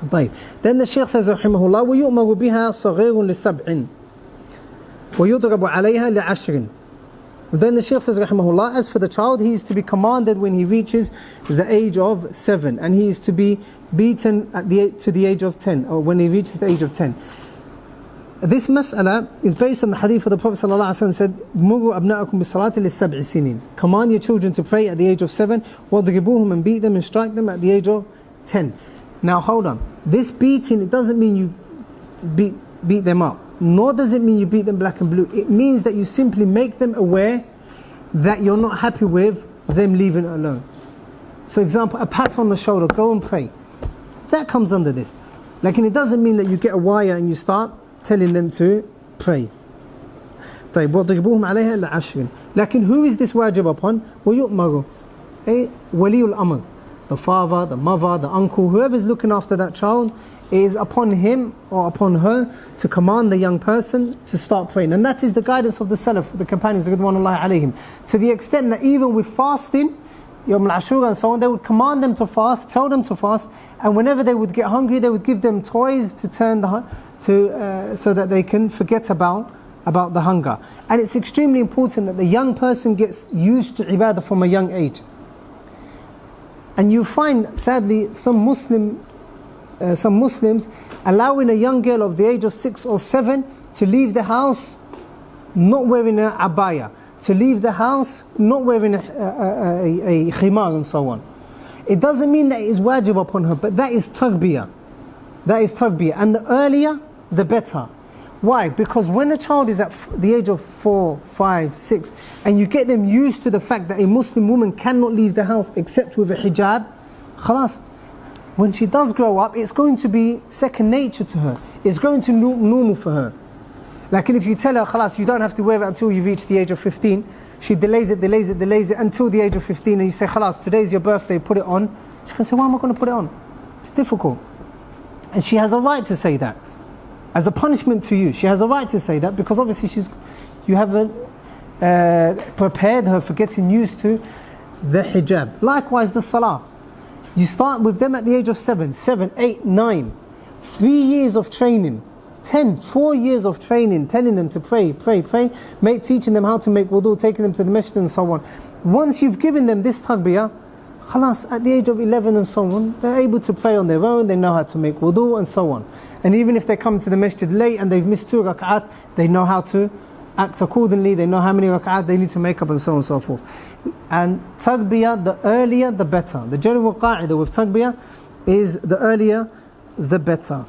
طيب. Then the Shaykh says رحمه الله ويؤمر بها صغير لسبع ويضرب عليها لعشر. Then the Shaykh says rahimahullah, as for the child, he is to be commanded when he reaches the age of 7, and he is to be beaten to the age of 10, or when he reaches the age of 10. This mas'ala is based on the hadith of the Prophet ﷺ said, "Muru abna'akum bis-salati lis-sab'i sinin." Command your children to pray at the age of 7, وَضْرِبُوهُمْ, and beat them and strike them at the age of 10. Now hold on, this beating, it doesn't mean you beat them up, nor does it mean you beat them black and blue. It means that you simply make them aware that you're not happy with them leaving it alone. So example, a pat on the shoulder, go and pray. That comes under this. Like, and it doesn't mean that you get a wire and you start telling them to pray. طيب وَضْرِبُوهُمْ عَلَيْهَا لَعَشْرٍ. Lakin who is this wajib upon? وَيُؤْمَرُ وَلِيُّ الْأَمْرِ. The father, the mother, the uncle, whoever is looking after that child, is upon him or upon her to command the young person to start praying. And that is the guidance of the Salaf, the companions, Ridwanullahi alayhim. To the extent that even with fasting, Yawm al-Ashura and so on, they would command them to fast, tell them to fast, and whenever they would get hungry, they would give them toys to turn so that they can forget about the hunger. And it's extremely important that the young person gets used to ibadah from a young age. And you find, sadly, some Muslims allowing a young girl of the age of 6 or 7 to leave the house not wearing an abaya, to leave the house not wearing a khimar and so on. It doesn't mean that it is wajib upon her, but that is tarbiyah. That is tarbiyah. And the earlier, the better. Why? Because when a child is at the age of 4, 5, 6, and you get them used to the fact that a Muslim woman cannot leave the house except with a hijab, khalas, when she does grow up, it's going to be second nature to her. It's going to be normal for her. Like if you tell her, khalas, you don't have to wear it until you reach the age of 15, she delays it until the age of 15, and you say, khalas, today's your birthday, put it on. She can say, why am I going to put it on? It's difficult. And she has a right to say that. As a punishment to you, she has a right to say that, because obviously you haven't prepared her for getting used to the hijab. Likewise, the salah. You start with them at the age of 7, 8, 9. 3 years of training. 10, 4 years of training, telling them to pray, teaching them how to make wudu, taking them to the masjid and so on. Once you've given them this tarbiyah, khalas, at the age of 11 and so on, they're able to pray on their own, they know how to make wudu and so on. And even if they come to the masjid late and they've missed 2 rak'at, they know how to act accordingly, they know how many rak'at they need to make up and so on and so forth. And tarbiyah, the earlier the better. The general qa'idah with tarbiyah is the earlier the better.